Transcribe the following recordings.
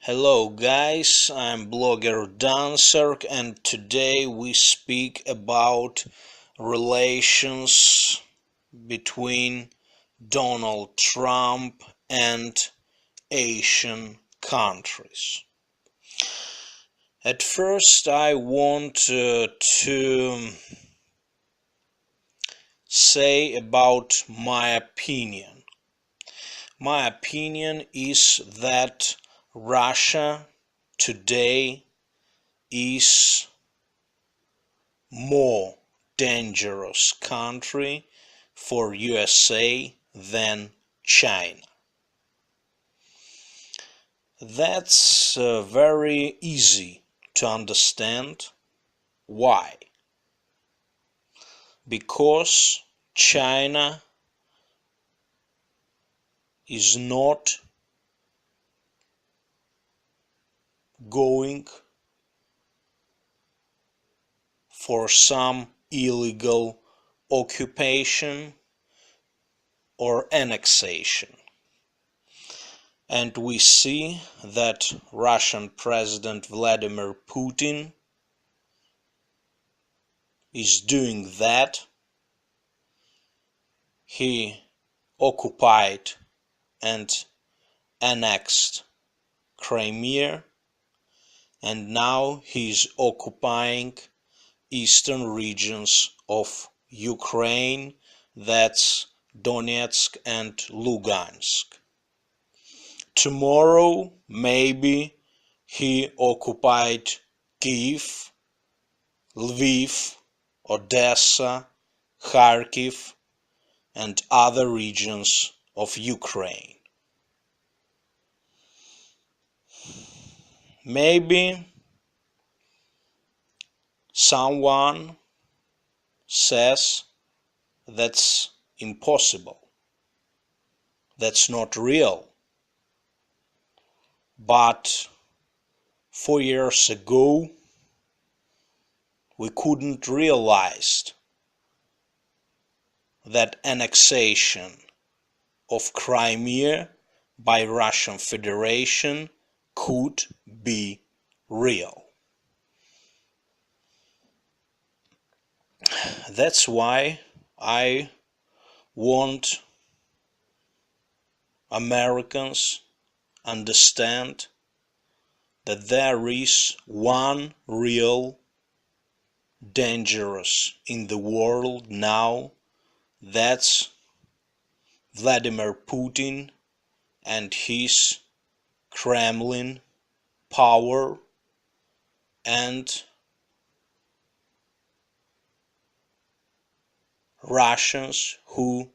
Hello guys, I'm blogger Dancer and today we speak about relations between Donald Trump and Asian countries. At first I want to say about my opinion. My opinion is that Russia today is more dangerous country for USA than China. That's very easy to understand. Why? Because China is not going for some illegal occupation or annexation. And we see that Russian President Vladimir Putin is doing that. He occupied and annexed Crimea, and now he's occupying eastern regions of Ukraine, that's Donetsk and Lugansk. Tomorrow, maybe he occupied Kiev, Lviv, Odessa, Kharkiv, and other regions of Ukraine. Maybe someone says that's impossible, that's not real. But 4 years ago, we couldn't realize that annexation of Crimea by Russian Federation could be real. That's why I want Americans understand that there is one real dangerous in the world now, that's Vladimir Putin and his Kremlin power and Russians who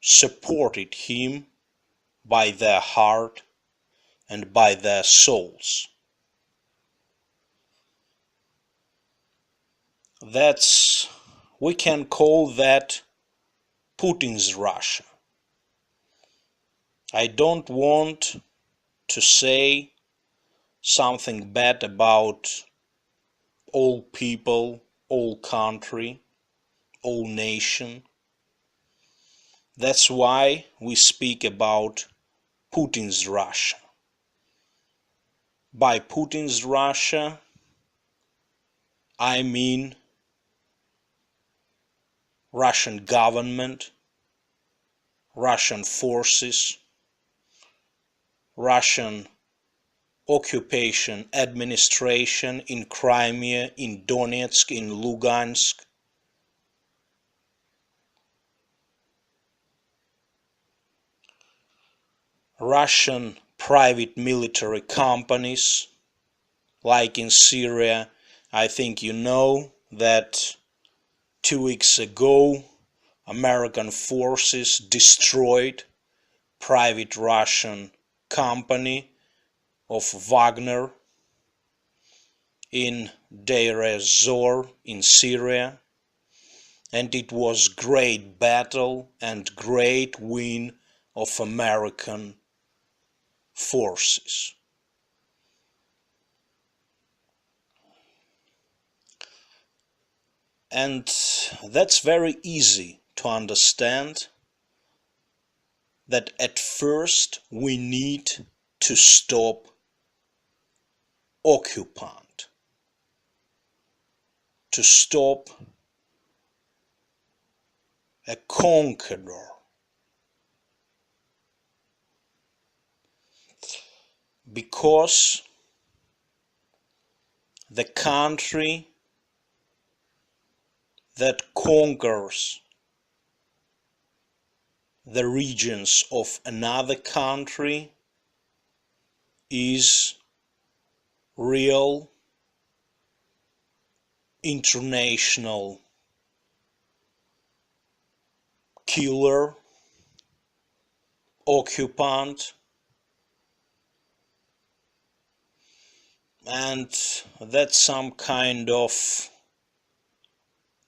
supported him by their heart and by their souls. We can call that Putin's Russia. I don't want to say something bad about all people, all country, all nation. That's why we speak about Putin's Russia. By Putin's Russia, I mean Russian government, Russian forces, Russian occupation administration in Crimea, in Donetsk, in Lugansk, Russian private military companies, like in Syria. I think you know that 2 weeks ago American forces destroyed private Russian company of Wagner in Deir ez-Zor in Syria, and it was great battle and great win of American forces. And that's very easy to understand, that at first we need to stop occupant, to stop a conqueror. Because the country that conquers the regions of another country is real international killer, occupant, and that's some kind of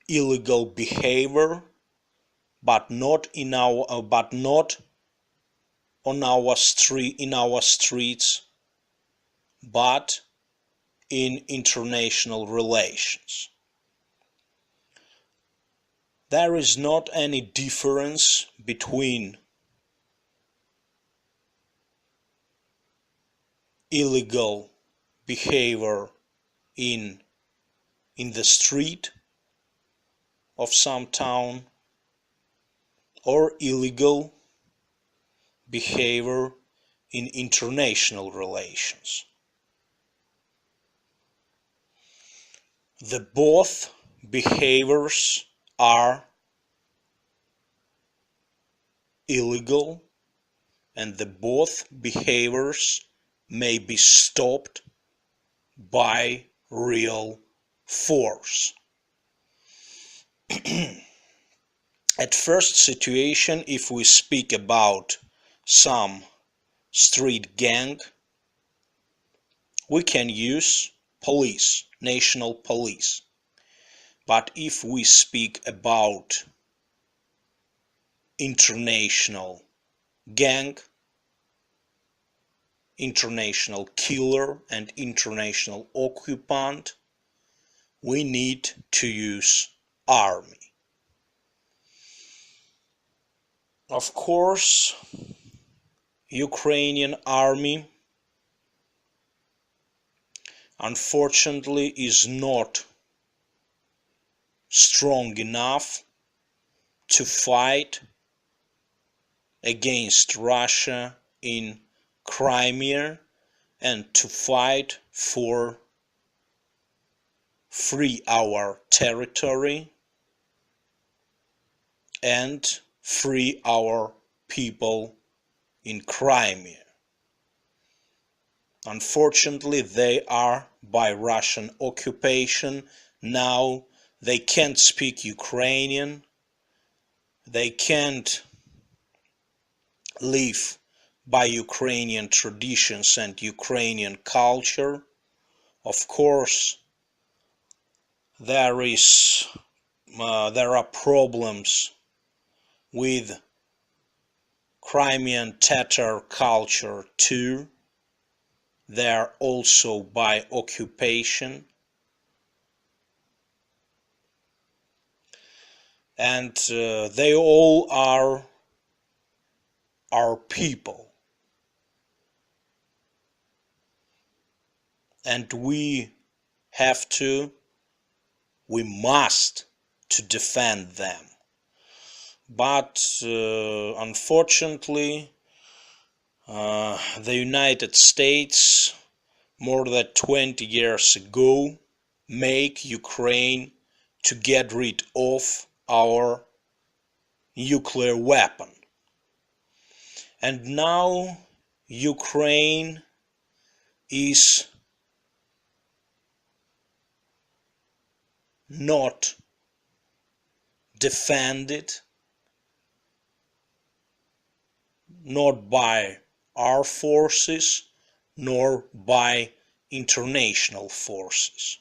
illegal behavior, but not in our but not on our street in our streets, but in international relations. There is not any difference between illegal behavior in the street of some town or illegal behavior in international relations. The both behaviors are illegal, and the both behaviors may be stopped by real force. At first situation, if we speak about some street gang, we can use police, national police. But if we speak about international gang, international killer and international occupant, we need to use army. Of course, Ukrainian army unfortunately is not strong enough to fight against Russia in Crimea and to fight for free our territory and free our people in Crimea. Unfortunately, they are by Russian occupation. Now they can't speak Ukrainian, they can't live by Ukrainian traditions and Ukrainian culture. Of course, there are problems with Crimean Tatar culture too. They are also by occupation, and they all are our people, and we must to defend them. But unfortunately, the United States more than 20 years ago make Ukraine to get rid of our nuclear weapon. And now Ukraine is not defended, not by our forces nor by international forces.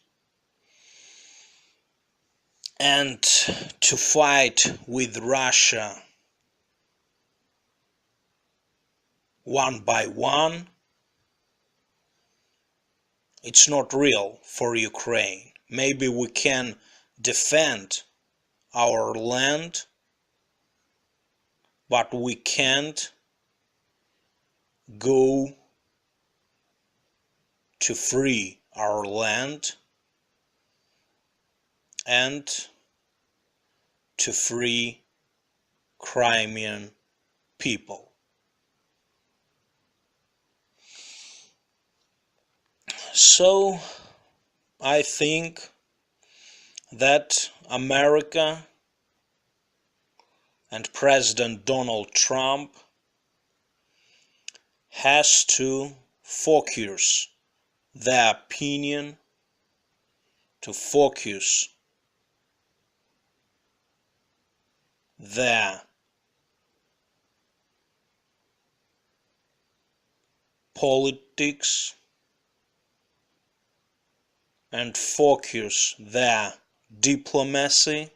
And to fight with Russia one by one, it's not real for Ukraine. Maybe we can defend our land, but we can't go to free our land and to free Crimean people. So I think that America and President Donald Trump has to focus their opinion, to focus their politics and focus their diplomacy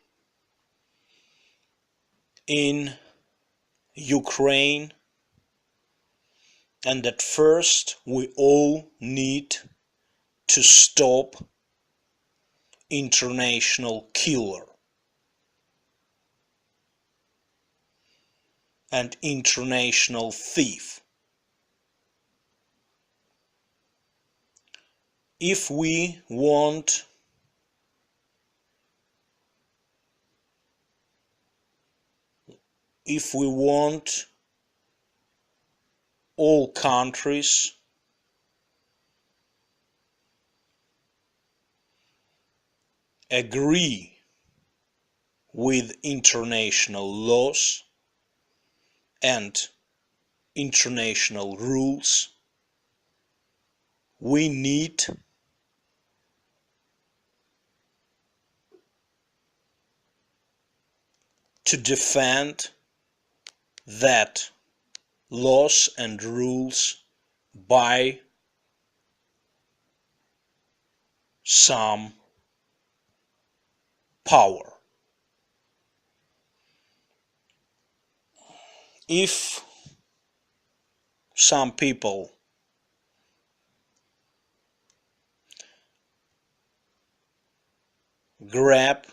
in Ukraine. And at first we all need to stop international killer and international thief. If we want all countries agree with international laws and international rules, we need to defend that laws and rules by some power. If some people grab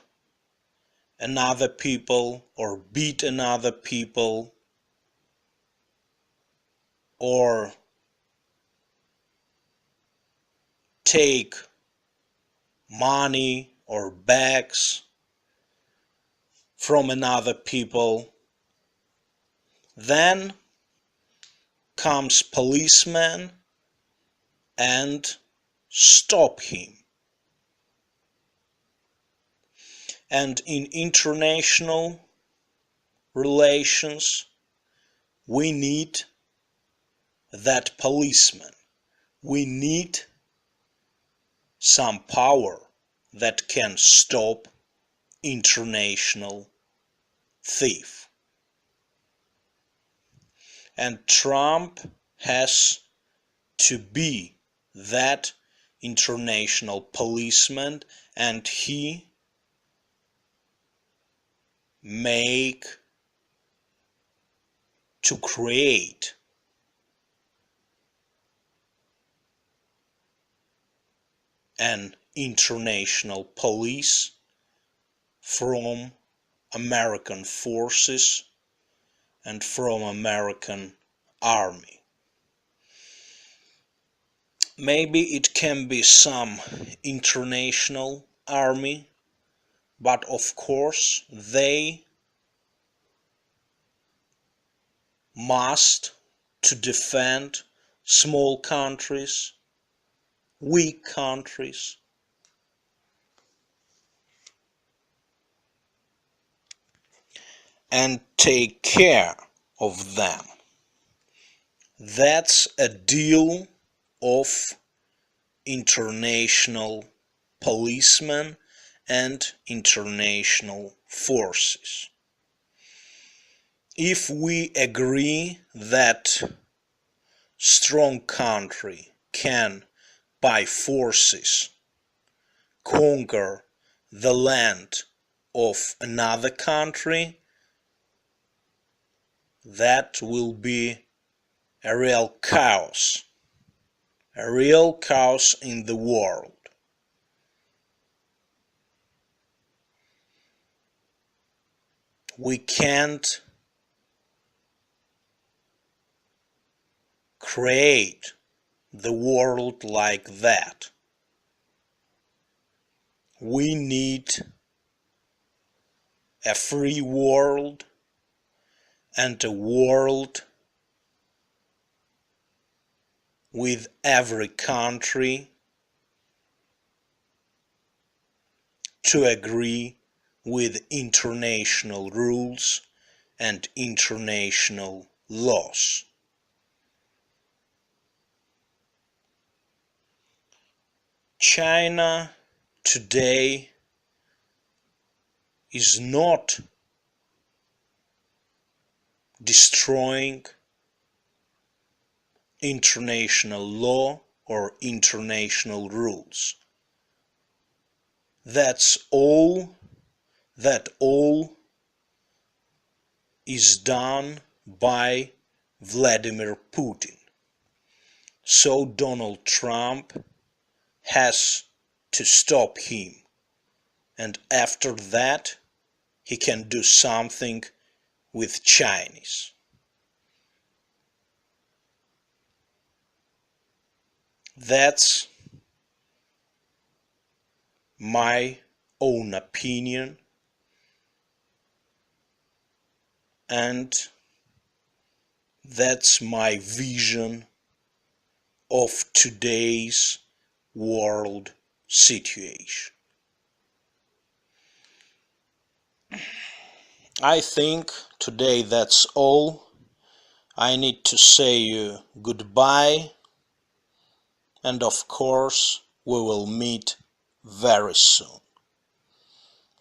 another people or beat another people or take money or bags from another people, then comes policeman and stop him. And in international relations, we need that policeman. We need some power that can stop international thief. And Trump has to be that international policeman, and he create an international police from American forces and from American army. Maybe it can be some international army, but of course they must to defend small countries, weak countries, and take care of them. That's a deal of international policemen and international forces. If we agree that strong country can by forces conquer the land of another country, that will be a real chaos in the world. We can't create the world like that. We need a free world and a world with every country to agree with international rules and international laws. China today is not destroying international law or international rules. That all is done by Vladimir Putin. So Donald Trump has to stop him, and after that he can do something with Chinese. That's my own opinion, and that's my vision of today's world situation. I think today that's all. I need to say you goodbye, and of course we will meet very soon.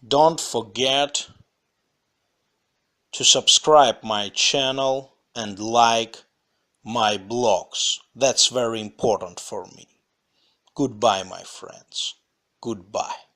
Don't forget to subscribe my channel and like my blogs. That's very important for me. Goodbye, my friends. Goodbye.